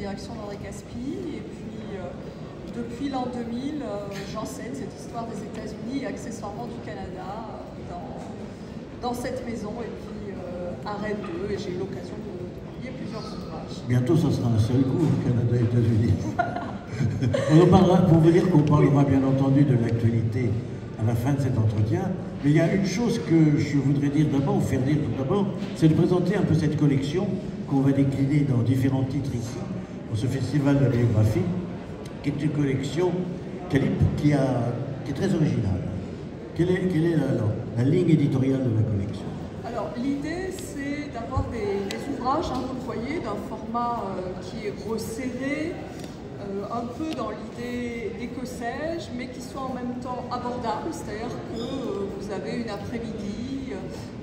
direction d'André Caspi. Et puis, depuis l'an 2000, j'enseigne cette histoire des États-Unis et accessoirement du Canada dans cette maison. Et puis, à Rennes 2, et j'ai eu l'occasion de publier plusieurs ouvrages. Bientôt, ce sera un seul cours, Canada et États-Unis. On en parlera, pour vous dire qu'on parlera bien entendu de l'actualité à la fin de cet entretien. Mais il y a une chose que je voudrais dire d'abord, ou faire dire tout d'abord, c'est de présenter un peu cette collection qu'on va décliner dans différents titres ici, pour ce festival de la biographie, qui est une collection qui est très originale. Quelle est la ligne éditoriale de la collection? Alors, l'idée, c'est d'avoir des ouvrages, vous le voyez, d'un format qui est resserré, un peu dans l'idée d'écossais, mais qui soit en même temps abordable, c'est-à-dire que vous avez une après-midi,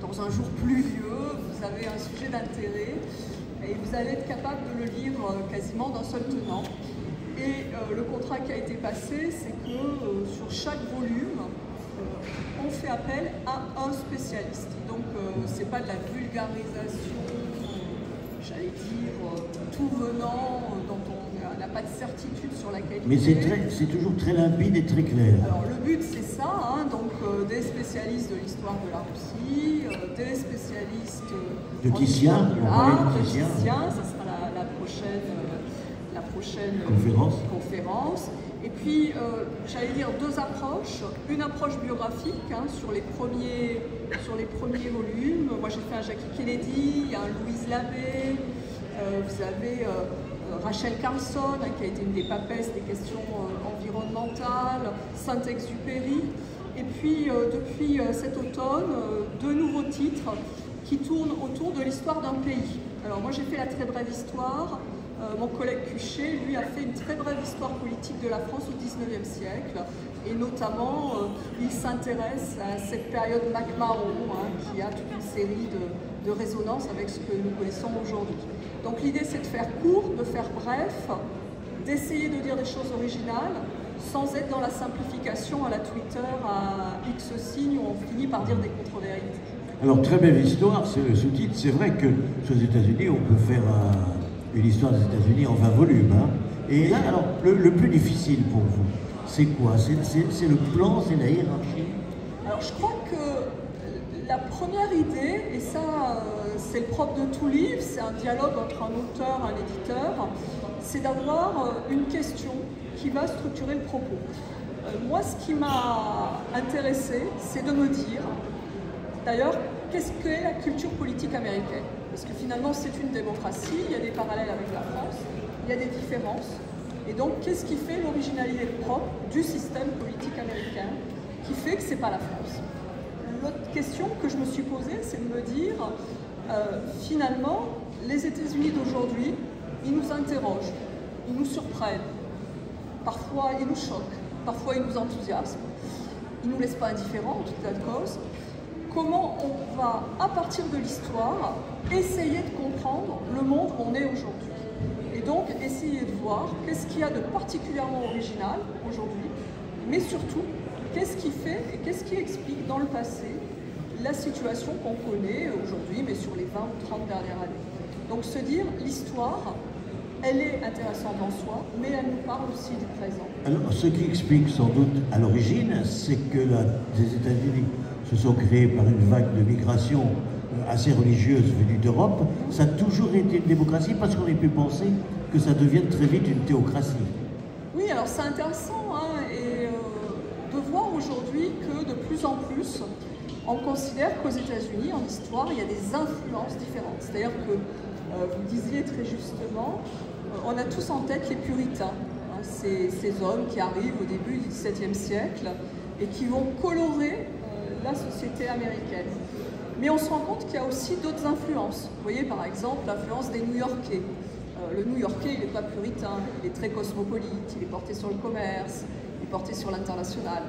dans un jour pluvieux, vous avez un sujet d'intérêt, et vous allez être capable de le lire quasiment d'un seul tenant. Et le contrat qui a été passé, c'est que sur chaque volume, on fait appel à un spécialiste. Donc, ce n'est pas de la vulgarisation, j'allais dire, tout venant, dont on n'a pas de certitude sur la qualité. Mais c'est toujours très limpide et très clair. Alors, le but, c'est ça, donc des spécialistes de l'histoire de la Russie, des spécialistes de Titien, ça sera la prochaine conférence. Et puis, j'allais dire deux approches. Une approche biographique sur les premiers volumes. Moi, j'ai fait un Jackie Kennedy, il y a un Louise Labbé, vous avez Rachel Carlson, qui a été une des papesses des questions environnementales, Saint-Exupéry. Et puis, depuis cet automne, deux nouveaux titres qui tournent autour de l'histoire d'un pays. Alors, moi, j'ai fait la très brève histoire. Mon collègue Cuchet, lui, a fait une très brève histoire politique de la France au XIXe siècle. Et notamment, il s'intéresse à cette période MacMahon, qui a toute une série de résonances avec ce que nous connaissons aujourd'hui. Donc l'idée, c'est de faire court, de faire bref, d'essayer de dire des choses originales, sans être dans la simplification à la Twitter, à X signes, où on finit par dire des contre-vérités. Alors, très belle histoire, c'est le sous-titre. C'est vrai que aux États-Unis, on peut faire une histoire des États-Unis en 20 volumes. Et là, alors, le plus difficile pour vous, c'est quoi? C'est le plan, c'est la hiérarchie? Alors, je crois que la première idée, et ça, c'est le propre de tout livre, c'est un dialogue entre un auteur et un éditeur, c'est d'avoir une question qui va structurer le propos. Moi, ce qui m'a intéressé, c'est de me dire, d'ailleurs, qu'est-ce qu'est la culture politique américaine? Parce que finalement, c'est une démocratie, il y a des parallèles avec la France, il y a des différences. Et donc, qu'est-ce qui fait l'originalité propre du système politique américain, qui fait que ce n'est pas la France? L'autre question que je me suis posée, c'est de me dire, finalement, les États-Unis d'aujourd'hui, ils nous interrogent, ils nous surprennent, parfois ils nous choquent, parfois ils nous enthousiasment, ils ne nous laissent pas indifférents en tout cas de cause. Comment on va, à partir de l'histoire, essayer de comprendre le monde où on est aujourd'hui. Et donc, essayer de voir qu'est-ce qu'il y a de particulièrement original aujourd'hui, mais surtout, qu'est-ce qui fait et qu'est-ce qui explique dans le passé la situation qu'on connaît aujourd'hui, mais sur les 20 ou 30 dernières années. Donc, se dire, l'histoire, elle est intéressante en soi, mais elle nous parle aussi du présent. Alors, ce qui explique sans doute à l'origine, c'est que les États-Unis se sont créés par une vague de migration assez religieuse venue d'Europe. Ça a toujours été une démocratie parce qu'on a pu penser que ça devienne très vite une théocratie. Oui, alors c'est intéressant de voir aujourd'hui que de plus en plus, on considère qu'aux États-Unis, en histoire, il y a des influences différentes. C'est-à-dire que, vous disiez très justement, on a tous en tête les puritains, ces hommes qui arrivent au début du XVIIe siècle et qui vont colorer la société américaine. Mais on se rend compte qu'il y a aussi d'autres influences. Vous voyez par exemple l'influence des New-Yorkais. Le New-Yorkais, il n'est pas puritain, il est très cosmopolite, il est porté sur le commerce, il est porté sur l'international.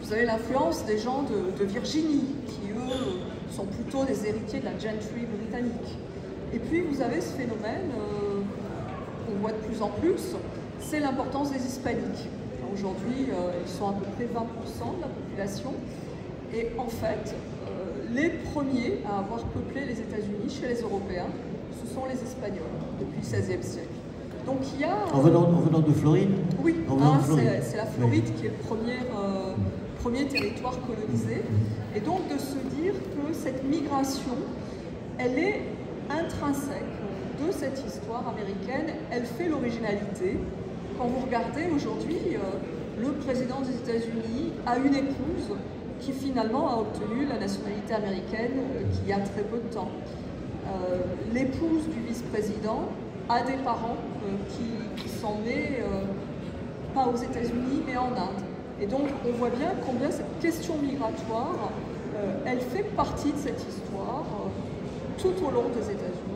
Vous avez l'influence des gens de Virginie, qui eux sont plutôt des héritiers de la gentry britannique. Et puis vous avez ce phénomène qu'on voit de plus en plus, c'est l'importance des hispaniques. Aujourd'hui, ils sont à peu près 20% de la population. Et en fait, les premiers à avoir peuplé les États-Unis chez les Européens, ce sont les Espagnols, depuis le XVIe siècle. Donc il y a... En venant de Floride? Oui, c'est la Floride oui. qui est le premier territoire colonisé. Et donc de se dire que cette migration, elle est intrinsèque de cette histoire américaine, elle fait l'originalité. Quand vous regardez aujourd'hui, le président des États-Unis a une épouse qui finalement a obtenu la nationalité américaine il y a très peu de temps. L'épouse du vice-président a des parents qui sont nés pas aux États-Unis mais en Inde. Et donc on voit bien combien cette question migratoire, elle fait partie de cette histoire tout au long des États-Unis.